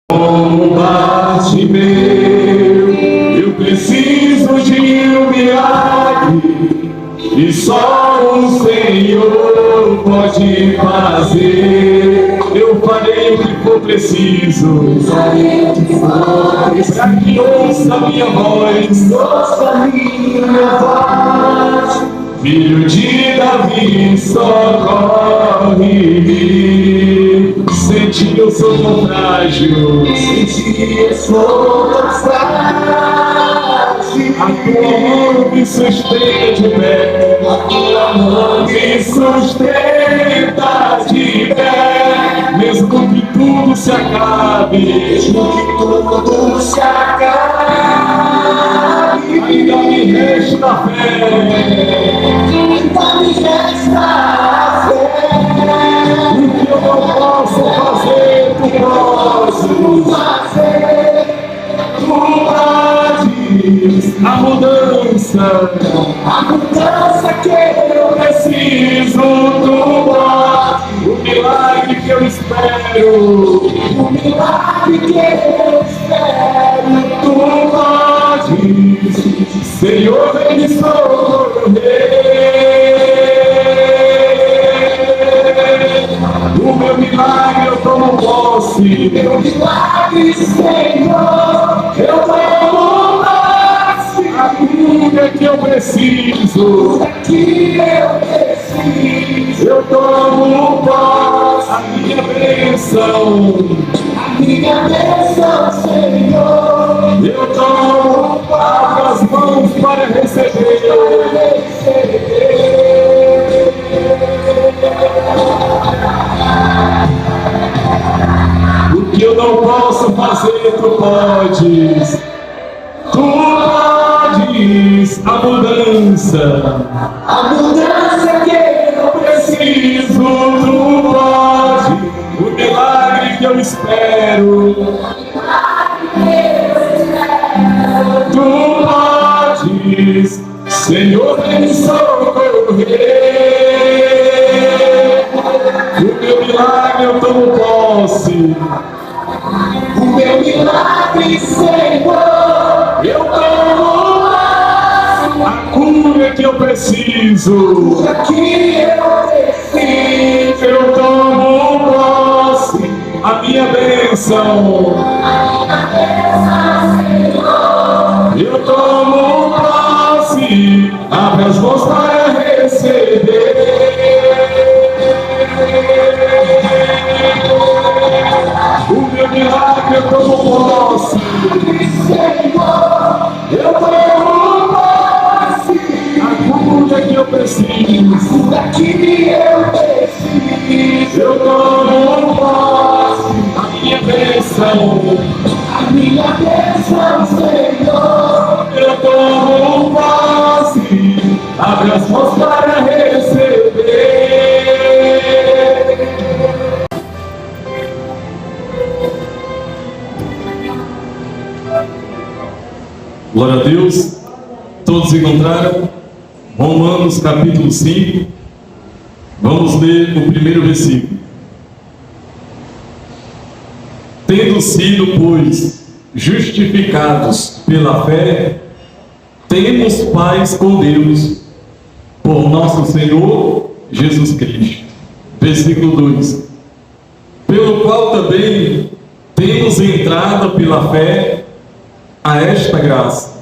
Combate meu, eu preciso de um milagre, e só o Senhor pode fazer. Eu farei o que for preciso, para que ouça minha voz, Filho de Davi, socorre-me. Senti eu sou tão frágil, a tua mão me sustenta de pé, me sustenta de pé. Mesmo que tudo se acabe, ainda me resta a fé. O que eu não posso fazer, tu podes. Tu podes. A mudança que eu preciso, tu podes. O milagre que eu espero, tu podes. Senhor, vem me socorrer. O meu milagre eu tomo posse. Meu milagre, Senhor, eu tomo posse. A cura que eu preciso, eu tomo posse. A minha bênção, Senhor, eu tomo. Abra as mãos para receber. O que eu não posso fazer, tu podes. Tu podes. A mudança que eu preciso, tu podes. O milagre que eu espero, tu podes. Senhor, vem me socorrer. O meu milagre eu tomo posse. O meu milagre, Senhor, eu tomo posse. A cura que eu preciso, eu tomo posse. A minha bênção, eu tomo posse. Abre as mãos para receber. O meu milagre eu tomo posse. Eu tomo posse. A cura que eu preciso, eu tomo posse. A minha bênção, Senhor, eu tomo posse. Abre as mãos para receber. Glória a Deus. Todos encontraram? Romanos capítulo 5. Vamos ler o primeiro versículo. Tendo sido, pois, justificados pela fé, temos paz com Deus, por nosso Senhor Jesus Cristo. Versículo 2. Pelo qual também temos entrado pela fé a esta graça,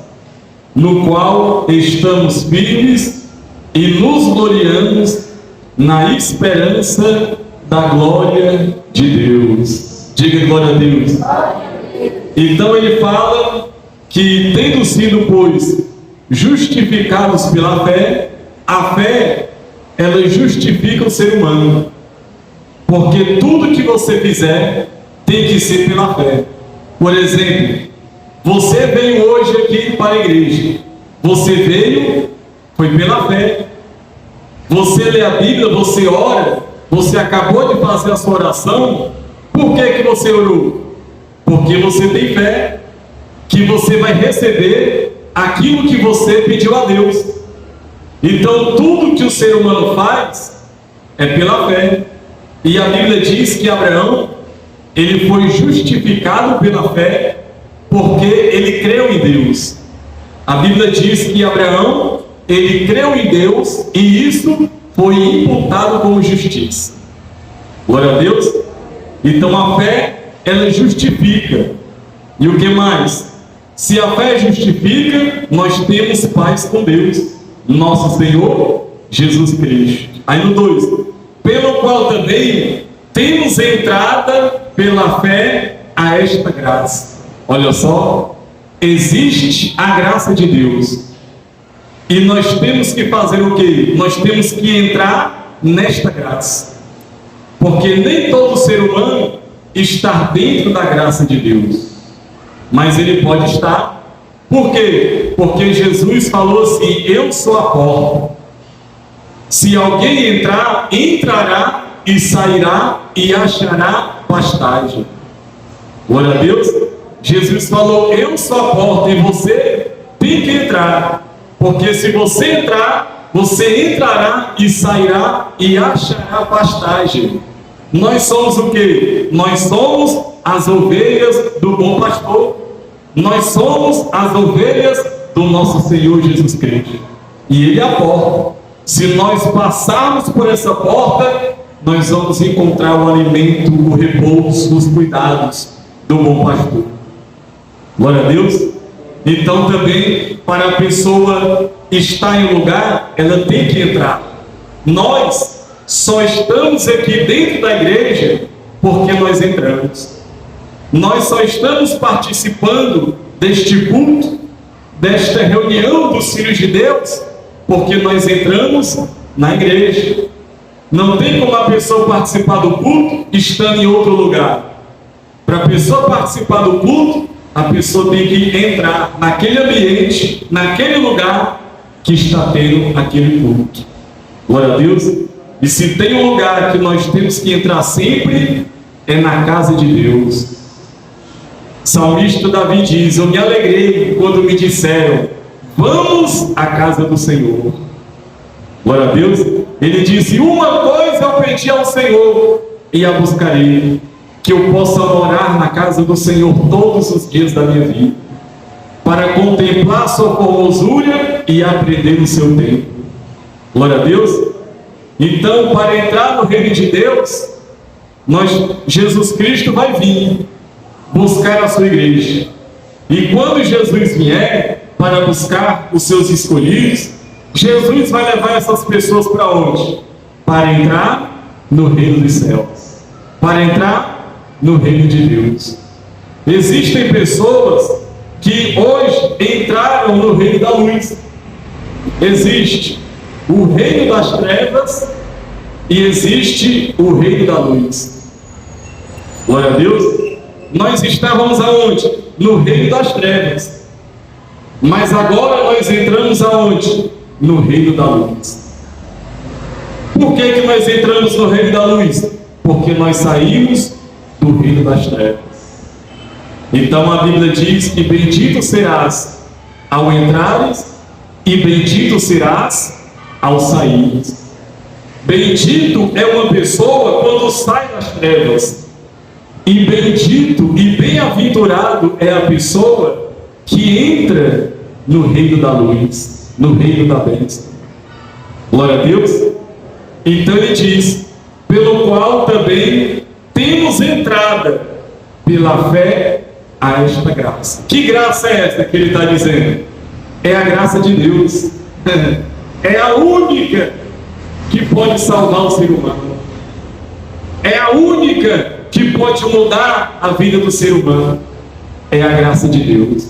no qual estamos firmes e nos gloriamos na esperança da glória de Deus. Diga glória a Deus. Então ele fala que, tendo sido, pois, justificados pela fé, a fé, ela justifica o ser humano, porque tudo que você fizer tem que ser pela fé. Por exemplo, você veio hoje aqui para a igreja, você veio, foi pela fé. Você lê a Bíblia, você ora, você acabou de fazer a sua oração. Por que você orou? Porque você tem fé que você vai receber aquilo que você pediu a Deus. Então tudo que o ser humano faz é pela fé. E a Bíblia diz que Abraão, ele foi justificado pela fé porque ele creu em Deus. A Bíblia diz que Abraão, ele creu em Deus e isso foi imputado como justiça. Glória a Deus. Então a fé, ela justifica. E o que mais? Se a fé justifica, nós temos paz com Deus, nosso Senhor Jesus Cristo. Aí no 2, pelo qual também temos entrada pela fé a esta graça. Olha só, existe a graça de Deus. E nós temos que fazer o quê? Nós temos que entrar nesta graça. Porque nem todo ser humano está dentro da graça de Deus. Mas ele pode estar. Por quê? Porque Jesus falou assim: eu sou a porta. Se alguém entrar, entrará e sairá e achará pastagem. Glória a Deus. Jesus falou: eu sou a porta e você tem que entrar. Porque se você entrar, você entrará e sairá e achará pastagem. Nós somos o quê? Nós somos as ovelhas do bom pastor. Nós somos as ovelhas do nosso Senhor Jesus Cristo. E Ele é a porta. Se nós passarmos por essa porta, nós vamos encontrar o alimento, o repouso, os cuidados do bom pastor. Glória a Deus. Então também, para a pessoa estar em um lugar, ela tem que entrar. Nós só estamos aqui dentro da igreja porque nós entramos. Nós só estamos participando deste culto, desta reunião dos filhos de Deus, porque nós entramos na igreja. Não tem como a pessoa participar do culto estando em outro lugar. Para a pessoa participar do culto, a pessoa tem que entrar naquele ambiente, naquele lugar que está tendo aquele culto. Glória a Deus. E se tem um lugar que nós temos que entrar sempre, é na casa de Deus. Salmista Davi diz: eu me alegrei quando me disseram, vamos à casa do Senhor. Glória a Deus. Ele disse: uma coisa eu pedi ao Senhor e a buscarei, que eu possa morar na casa do Senhor todos os dias da minha vida, para contemplar sua formosura e aprender o seu tempo. Glória a Deus. Então, para entrar no reino de Deus, Jesus Cristo vai vir buscar a sua igreja. E quando Jesus vier para buscar os seus escolhidos, Jesus vai levar essas pessoas para onde? Para entrar no reino dos céus, para entrar no reino de Deus. Existem pessoas que hoje entraram no reino da luz. Existe o reino das trevas e existe o reino da luz. Glória a Deus. Nós estávamos aonde? No reino das trevas. Mas agora nós entramos aonde? No reino da luz. Por que nós entramos no reino da luz? Porque nós saímos do reino das trevas. Então a Bíblia diz que bendito serás ao entrares e bendito serás ao saíres. Bendito é uma pessoa quando sai das trevas, e bendito e bem-aventurado é a pessoa que entra no reino da luz, no reino da bênção. Glória a Deus. Então ele diz: pelo qual também temos entrada pela fé a esta graça. Que graça é esta que ele está dizendo? É a graça de Deus. É a única que pode salvar o ser humano. É a única que pode mudar a vida do ser humano. É a graça de Deus.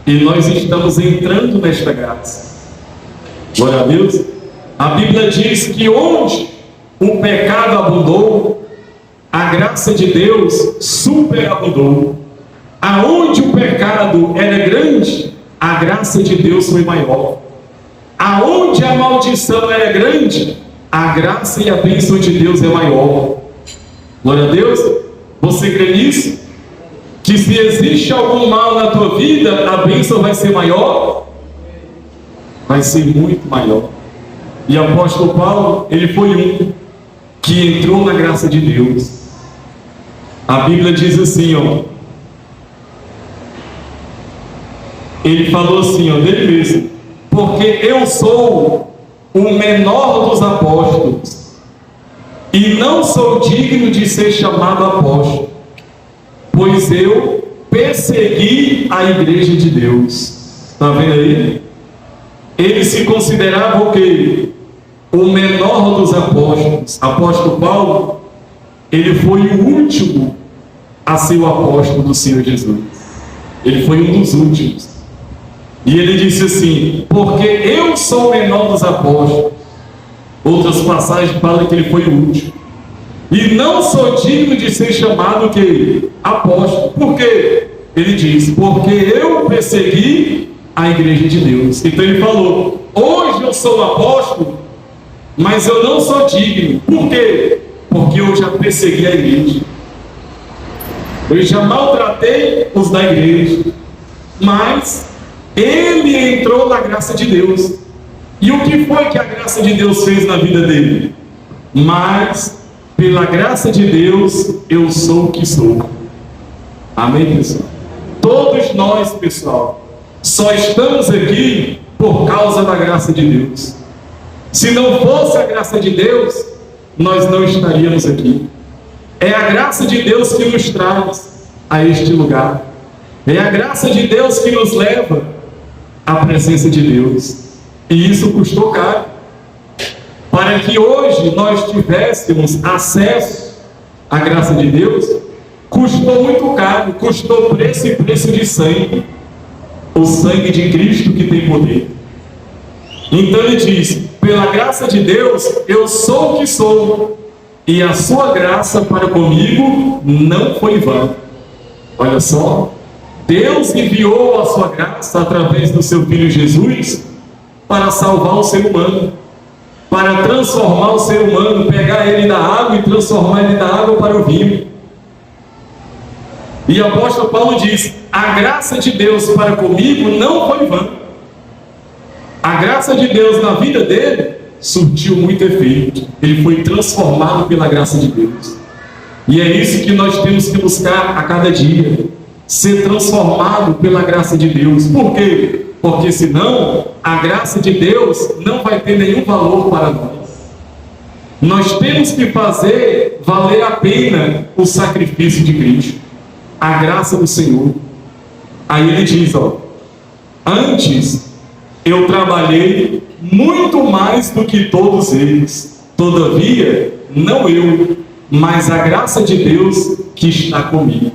E nós estamos entrando nesta graça. Glória a Deus. A Bíblia diz que onde o pecado abundou, a graça de Deus superabundou. Aonde o pecado era grande, a graça de Deus foi maior. Aonde a maldição era grande, a graça e a bênção de Deus é maior. Glória a Deus. Você crê nisso? Que se existe algum mal na tua vida, a bênção vai ser maior? Vai ser muito maior. E o apóstolo Paulo, ele foi um que entrou na graça de Deus. A Bíblia diz assim, ó. Ele falou assim, ó, dele mesmo: porque eu sou o menor dos apóstolos e não sou digno de ser chamado apóstolo, pois eu persegui a igreja de Deus. Está vendo aí? Ele se considerava o quê? O menor dos apóstolos. Apóstolo Paulo, ele foi o último a ser o apóstolo do Senhor Jesus. Ele foi um dos últimos. E ele disse assim: porque eu sou o menor dos apóstolos. Outras passagens falam que ele foi o último. E não sou digno de ser chamado que apóstolo. Por quê? Ele diz: porque eu persegui a igreja de Deus. Então ele falou: hoje eu sou apóstolo, mas eu não sou digno. Por quê? Porque eu já persegui a igreja. Eu já maltratei os da igreja. Mas ele entrou na graça de Deus. E o que foi que a graça de Deus fez na vida dele? Mas pela graça de Deus eu sou o que sou. Amém, pessoal? Todos nós, pessoal, só estamos aqui por causa da graça de Deus. Se não fosse a graça de Deus, nós não estaríamos aqui. É a graça de Deus que nos traz a este lugar. É a graça de Deus que nos leva à presença de Deus. E isso custou caro. Para que hoje nós tivéssemos acesso à graça de Deus, custou muito caro, custou preço e preço de sangue. O sangue de Cristo que tem poder. Então ele diz: pela graça de Deus eu sou o que sou, e a sua graça para comigo não foi vã. Olha só, Deus enviou a sua graça através do seu Filho Jesus para salvar o ser humano, para transformar o ser humano, pegar ele da água e transformar ele da água para o vinho. E o apóstolo Paulo diz: a graça de Deus para comigo não foi vã. A graça de Deus na vida dele surtiu muito efeito. Ele foi transformado pela graça de Deus. E é isso que nós temos que buscar a cada dia: ser transformado pela graça de Deus. Por quê? Porque senão a graça de Deus não vai ter nenhum valor para nós. Nós temos que fazer valer a pena o sacrifício de Cristo, a graça do Senhor. Aí ele diz, ó: antes eu trabalhei muito mais do que todos eles, todavia não eu, mas a graça de Deus que está comigo.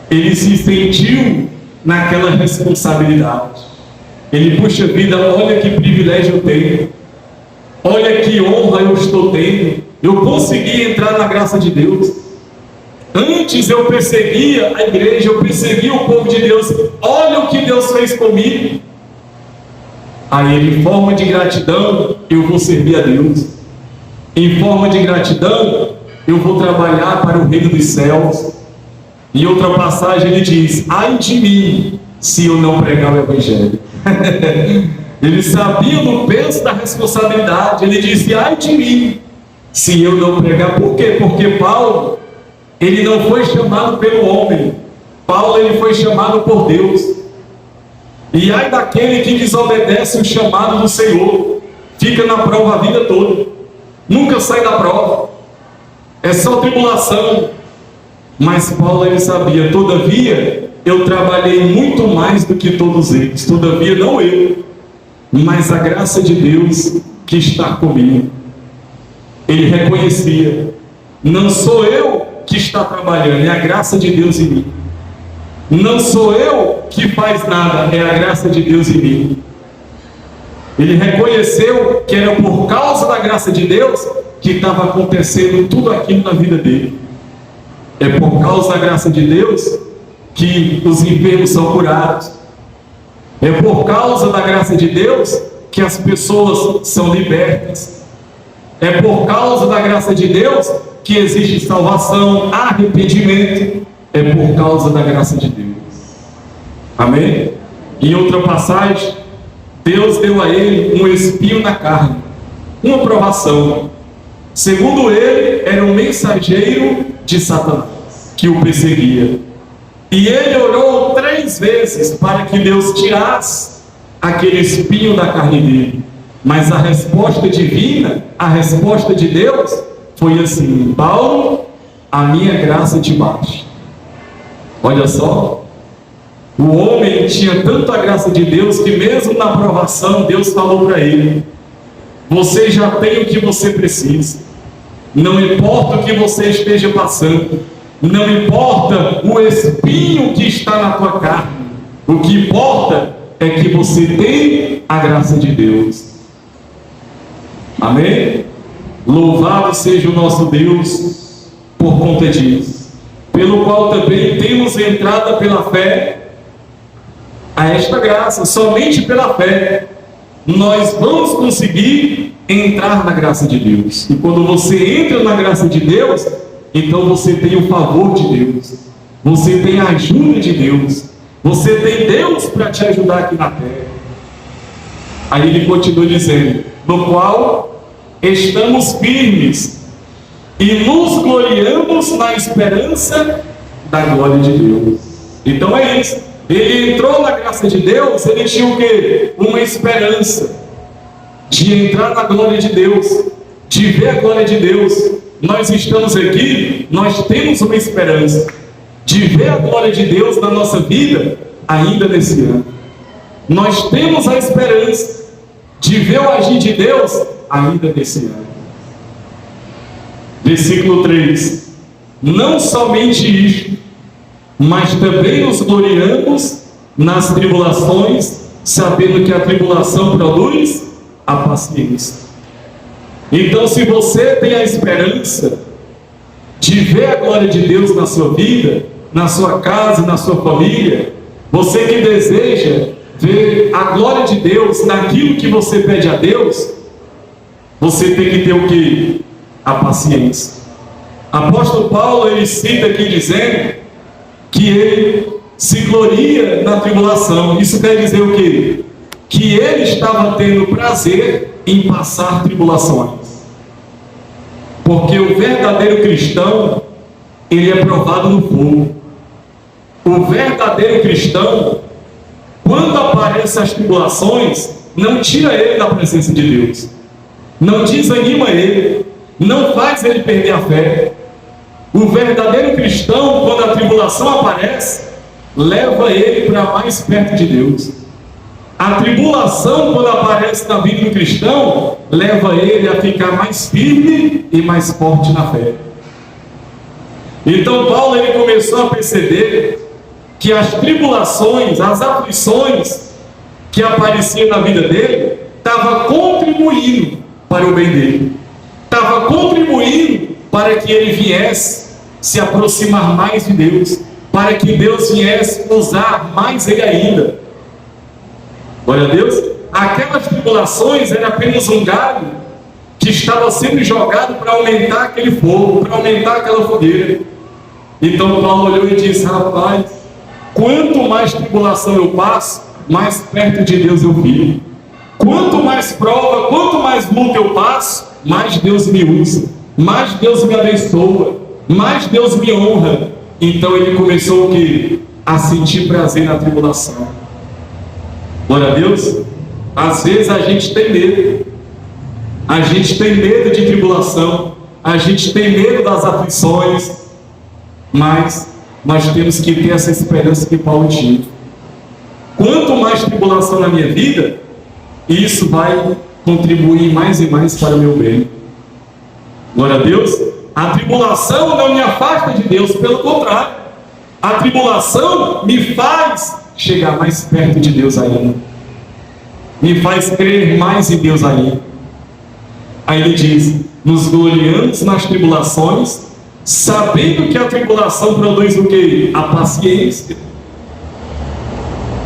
Ele se sentiu naquela responsabilidade. Ele: puxa vida, olha que privilégio eu tenho, olha que honra eu estou tendo, eu consegui entrar na graça de Deus. Antes eu perseguia a igreja, eu perseguia o povo de Deus, olha o que Deus fez comigo. Aí ele: em forma de gratidão eu vou servir a Deus, em forma de gratidão eu vou trabalhar para o reino dos céus. Em outra passagem ele diz: ai de mim se eu não pregar o evangelho. Ele sabia do peso da responsabilidade. Ele disse: ai de mim se eu não pregar. Por quê? Porque Paulo, ele não foi chamado pelo homem. Paulo, ele foi chamado por Deus. E ai daquele que desobedece o chamado do Senhor, fica na prova a vida toda, nunca sai da prova, é só tribulação. Mas Paulo, ele sabia: todavia eu trabalhei muito mais do que todos eles, todavia não eu, mas a graça de Deus que está comigo. Ele reconhecia: não sou eu que está trabalhando, é a graça de Deus em mim. Não sou eu que faz nada, é a graça de Deus em mim. Ele reconheceu que era por causa da graça de Deus que estava acontecendo tudo aquilo na vida dele. É por causa da graça de Deus que os enfermos são curados. É por causa da graça de Deus que as pessoas são libertas. É por causa da graça de Deus que existe salvação, arrependimento. É por causa da graça de Deus. Amém? Em outra passagem, Deus deu a ele um espinho na carne, uma provação. Segundo ele, era um mensageiro de Satanás. que o perseguia. E ele orou 3 vezes para que Deus tirasse aquele espinho da carne dele. Mas a resposta divina, a resposta de Deus, foi assim: Paulo, a minha graça te basta. Olha só, o homem tinha tanto a graça de Deus que mesmo na provação Deus falou para ele: você já tem o que você precisa. Não importa o que você esteja passando, não importa o espinho que está na tua carne, o que importa é que você tem a graça de Deus. Amém? Louvado seja o nosso Deus por conta disso, pelo qual também temos entrada pela fé a esta graça. Somente pela fé nós vamos conseguir entrar na graça de Deus. E quando você entra na graça de Deus, então você tem o favor de Deus, você tem a ajuda de Deus, você tem Deus para te ajudar aqui na terra. Aí ele continua dizendo: no qual estamos firmes e nos gloriamos na esperança da glória de Deus. Então é isso. Ele entrou na graça de Deus, ele tinha o quê? Uma esperança de entrar na glória de Deus, de ver a glória de Deus. Nós estamos aqui, nós temos uma esperança de ver a glória de Deus na nossa vida ainda nesse ano. Nós temos a esperança de ver o agir de Deus ainda nesse ano. Versículo 3: não somente isto, mas também nos gloriamos nas tribulações, sabendo que a tribulação produz a paciência. Então, se você tem a esperança de ver a glória de Deus na sua vida, na sua casa, na sua família, você que deseja ver a glória de Deus naquilo que você pede a Deus, você tem que ter o que? A paciência. Apóstolo Paulo, ele cita aqui dizendo que ele se gloria na tribulação. Isso quer dizer o quê? Que ele estava tendo prazer em passar tribulações. Porque o verdadeiro cristão, ele é provado no fogo. O verdadeiro cristão, quando aparecem as tribulações, não tira ele da presença de Deus, não desanima ele, não faz ele perder a fé. O verdadeiro cristão, quando a tribulação aparece, leva ele para mais perto de Deus. A tribulação, quando aparece na vida do cristão, leva ele a ficar mais firme e mais forte na fé. Então Paulo, ele começou a perceber que as tribulações, as aflições que apareciam na vida dele, estavam contribuindo para o bem dele, estava contribuindo para que ele viesse se aproximar mais de Deus, para que Deus viesse usar mais ele ainda. Glória a Deus. Aquelas tribulações eram apenas um galho que estava sendo jogado para aumentar aquele fogo, para aumentar aquela fogueira. Então Paulo olhou e disse: rapaz, quanto mais tribulação eu passo, mais perto de Deus eu fico. Quanto mais prova, quanto mais luta eu passo, mais Deus me usa, mais Deus me abençoa, mais Deus me honra. Então ele começou o quê? A sentir prazer na tribulação. Glória a Deus. Às vezes a gente tem medo, a gente tem medo de tribulação, a gente tem medo das aflições, mas nós temos que ter essa esperança que Paulo tinha. Quanto mais tribulação na minha vida, isso vai contribuir mais e mais para o meu bem. Glória a Deus. A tribulação não me afasta de Deus, pelo contrário, a tribulação me faz chegar mais perto de Deus ainda, me faz crer mais em Deus ainda. Aí ele diz: nos gloriamos nas tribulações, sabendo que a tribulação produz o quê? A paciência.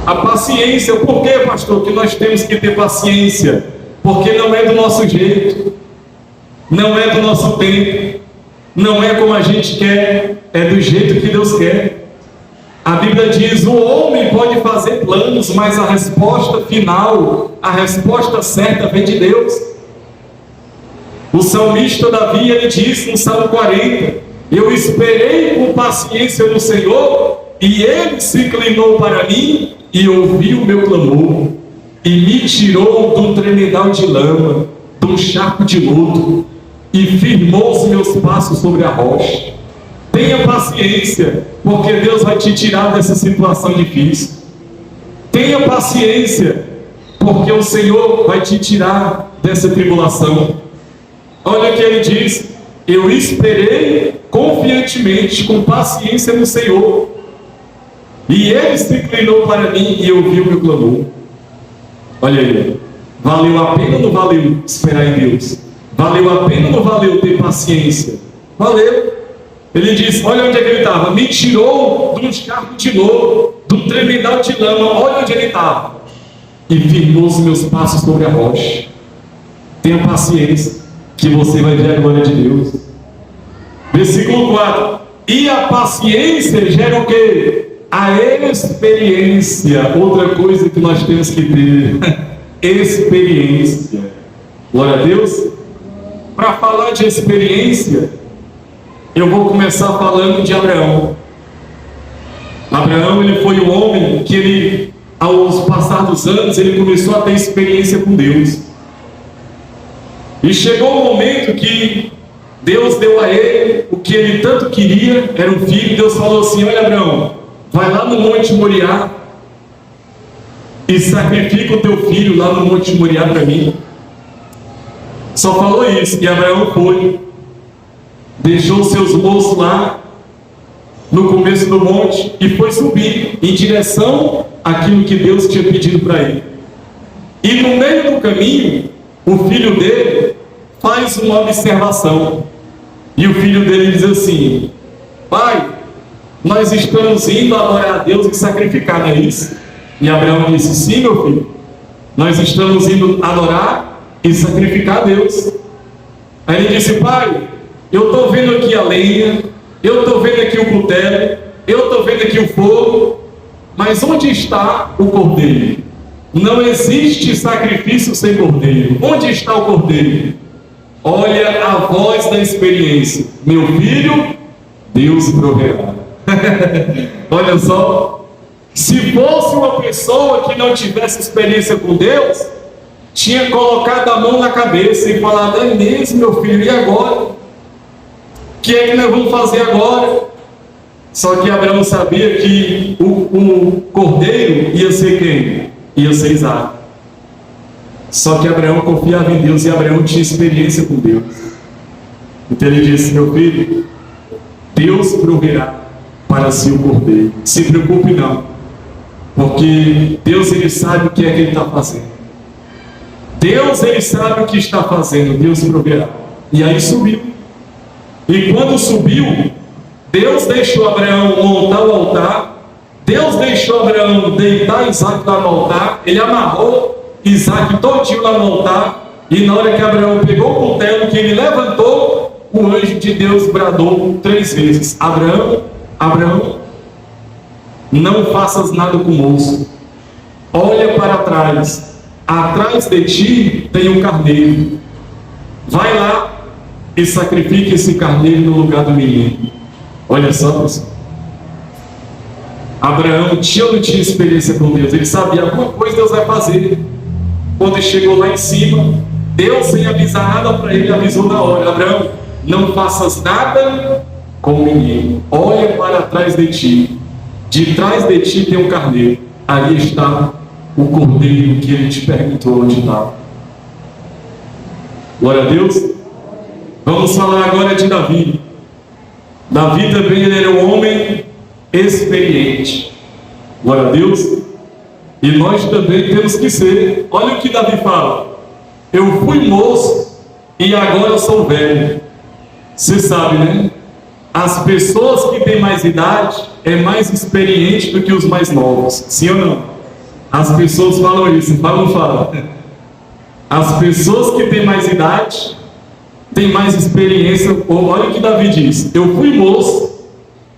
A paciência. Por quê, pastor, que nós temos que ter paciência? Porque não é do nosso jeito, não é do nosso tempo, não é como a gente quer, é do jeito que Deus quer. A Bíblia diz: o homem pode fazer planos, mas a resposta final, a resposta certa vem de Deus. O salmista Davi, ele diz no Salmo 40: Eu esperei com paciência no Senhor, e Ele se inclinou para mim e ouviu o meu clamor, e me tirou de um tremedal de lama, de um charco de lodo, e firmou os meus passos sobre a rocha. Tenha paciência, porque Deus vai te tirar dessa situação difícil. Tenha paciência, porque o Senhor vai te tirar dessa tribulação. Olha o que ele diz: eu esperei confiantemente, com paciência no Senhor, e Ele se inclinou para mim e ouviu o meu clamor. Olha aí, valeu a pena ou não valeu esperar em Deus? Valeu a pena ou não valeu ter paciência? Valeu. Ele diz: olha onde é que ele estava, me tirou de um charco de lodo, de um tremedal de lama. Olha onde ele estava, e firmou os meus passos sobre a rocha. Tenha paciência, que você vai ver a glória de Deus. Versículo 4: e a paciência gera o quê? A experiência. Outra coisa que nós temos que ter: experiência. Glória a Deus. Para falar de experiência, eu vou começar falando de Abraão. Abraão, ele foi o homem que ele, aos passar dos anos, ele começou a ter experiência com Deus. E chegou o momento que Deus deu a ele o que ele tanto queria, era um filho. Deus falou assim: olha, Abraão, vai lá no Monte Moriá e sacrifica o teu filho lá no Monte Moriá para mim. Só falou isso, e Abraão foi, deixou seus moços lá no começo do monte e foi subir em direção àquilo que Deus tinha pedido para ele. E no meio do caminho, o filho dele faz uma observação, e o filho dele diz assim: pai, nós estamos indo adorar a Deus e sacrificar, não é isso? E Abraão disse: sim, meu filho, nós estamos indo adorar e sacrificar a Deus. Aí ele disse: pai, eu estou vendo aqui a lenha, eu estou vendo aqui o cutelo, eu estou vendo aqui o fogo, mas onde está o cordeiro? Não existe sacrifício sem cordeiro. Onde está o cordeiro? Olha a voz da experiência: meu filho, Deus proverá. Olha só, se fosse uma pessoa que não tivesse experiência com Deus, tinha colocado a mão na cabeça e falado: é mesmo, meu filho, e agora? O que é que nós vamos fazer agora? Só que Abraão sabia que o cordeiro ia ser quem? Ia ser Isaac. Só que Abraão confiava em Deus, e Abraão tinha experiência com Deus. Então ele disse: meu filho, Deus proverá para si o cordeiro. Se preocupe não, porque Deus, ele sabe o que é que ele está fazendo. Deus, ele sabe o que está fazendo. Deus proverá. E aí subiu. E quando subiu, Deus deixou Abraão montar o altar. Deus deixou Abraão deitar Isaac lá no altar. Ele amarrou Isaac todinho lá no altar. E na hora que Abraão pegou o cutelo, que ele levantou, o anjo de Deus bradou 3 vezes: Abraão, Abraão, não faças nada com o moço. Olha para trás. Atrás de ti tem um carneiro. Vai lá e sacrifique esse carneiro no lugar do menino. Olha só, pessoal. Abraão tinha ou não tinha experiência com Deus? Ele sabia alguma coisa Deus vai fazer. Quando ele chegou lá em cima, Deus, sem avisar nada para ele, avisou na hora: Abraão, não faças nada com o menino. Olha para trás de ti. De trás de ti tem um carneiro. Ali está o cordeiro que ele te perguntou onde estava. Glória a Deus. Vamos falar agora de Davi. Davi também, ele era um homem experiente. Glória a Deus. E nós também temos que ser. Olha o que Davi fala: eu fui moço e agora sou velho. Você sabe, né? As pessoas que têm mais idade é mais experiente do que os mais novos. Sim ou não? As pessoas falam isso, falam, não falam? As pessoas que têm mais idade têm mais experiência. Olha o que Davi diz: eu fui moço,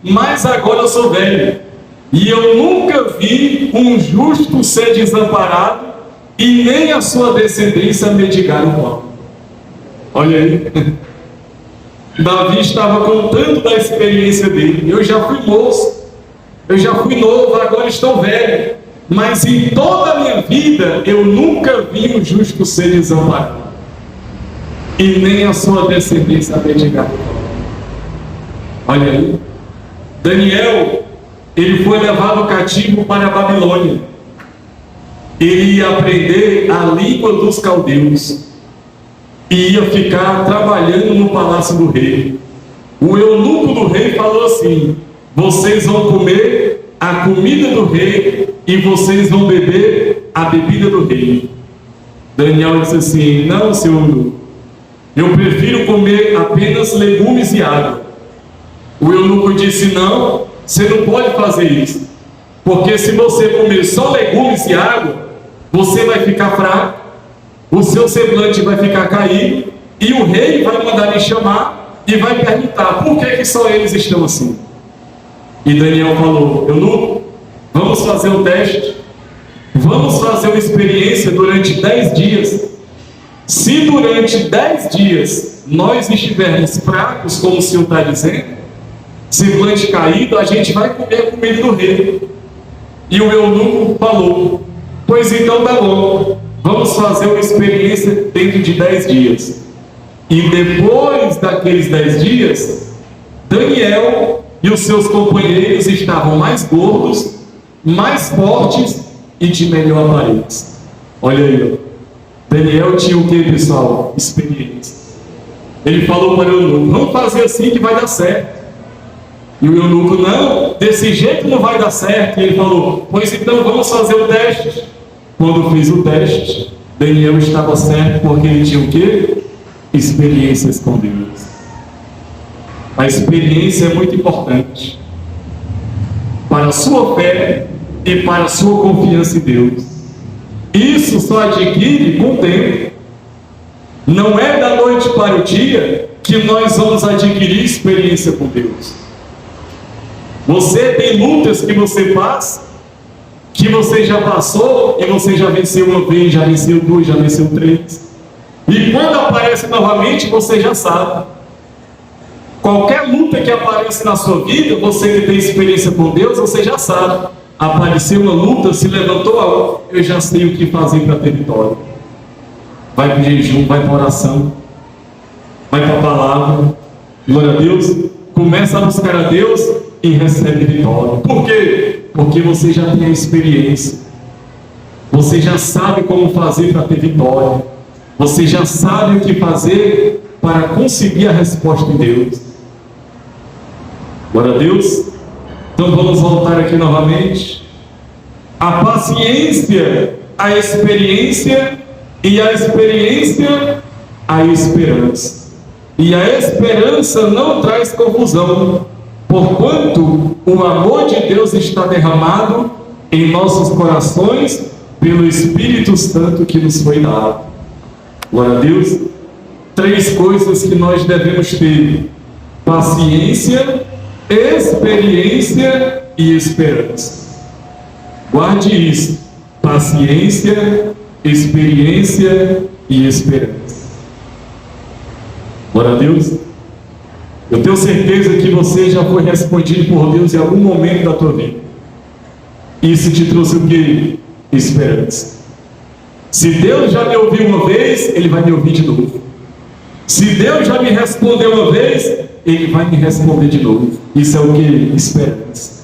mas agora eu sou velho, e eu nunca vi um justo ser desamparado, e nem a sua descendência mendigar o pão. Olha aí. Davi estava contando da experiência dele. Eu já fui moço, eu já fui novo, agora estou velho. Mas em toda a minha vida eu nunca vi um justo ser desamparado, e nem a sua descendência mendigar. Olha aí, Daniel, ele foi levado cativo para a Babilônia. Ele ia aprender a língua dos caldeus e ia ficar trabalhando no palácio do rei. O eunuco do rei falou assim: vocês vão comer a comida do rei e vocês vão beber a bebida do rei. Daniel disse assim: não, senhor eunuco, eu prefiro comer apenas legumes e água. O eunuco disse: não, você não pode fazer isso, porque se você comer só legumes e água, você vai ficar fraco, o seu semblante vai ficar caído, e o rei vai mandar lhe chamar e vai perguntar por que só eles estão assim. E Daniel falou: eunuco, vamos fazer um teste, vamos fazer uma experiência durante 10 dias. Se durante 10 dias nós estivermos fracos, como o Senhor está dizendo, semblante caído, a gente vai comer a comida do rei. E o eunuco falou: pois então tá bom, vamos fazer uma experiência dentro de 10 dias. E depois daqueles 10 dias, Daniel e os seus companheiros estavam mais gordos, mais fortes e de melhor aparência. Olha aí, ó. Daniel tinha o que, pessoal? Experiência. Ele falou para o eunuco: vamos fazer assim que vai dar certo. E o eunuco: não, desse jeito não vai dar certo. E ele falou: pois então vamos fazer o teste. Quando fiz o teste, Daniel estava certo, porque ele tinha o quê? Experiências com Deus. A experiência é muito importante para a sua fé e para a sua confiança em Deus. Isso só adquire com o tempo. Não é da noite para o dia que nós vamos adquirir experiência com Deus. Você tem lutas que você faz, que você já passou, e você já venceu uma vez, já venceu duas, já venceu três. E quando aparece novamente, você já sabe. Qualquer luta que aparece na sua vida, você que tem experiência com Deus, você já sabe. Apareceu uma luta, se levantou a outra, eu já sei o que fazer para ter vitória. Vai para o jejum, vai para a oração, vai para a palavra. Glória a Deus. Começa a buscar a Deus e recebe vitória. Por quê? Porque você já tem a experiência. Você já sabe como fazer para ter vitória. Você já sabe o que fazer para conseguir a resposta de Deus. Glória a Deus. Então vamos voltar aqui novamente. A paciência, a experiência, e a experiência, a esperança. E a esperança não traz confusão, porquanto o amor de Deus está derramado em nossos corações pelo Espírito Santo que nos foi dado. Glória a Deus. 3 coisas que nós devemos ter: paciência, experiência e esperança. Guarde isso: paciência, experiência e esperança. Glória a Deus. Eu tenho certeza que você já foi respondido por Deus em algum momento da tua vida. Isso te trouxe o que? Esperança. Se Deus já me ouviu uma vez, Ele vai me ouvir de novo. Se Deus já me respondeu uma vez, Ele vai me responder de novo. Isso é o que? Esperança.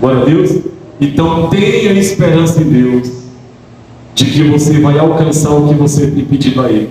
Glória a Deus. Então tenha esperança em Deus, de que você vai alcançar o que você tem pedido a Ele.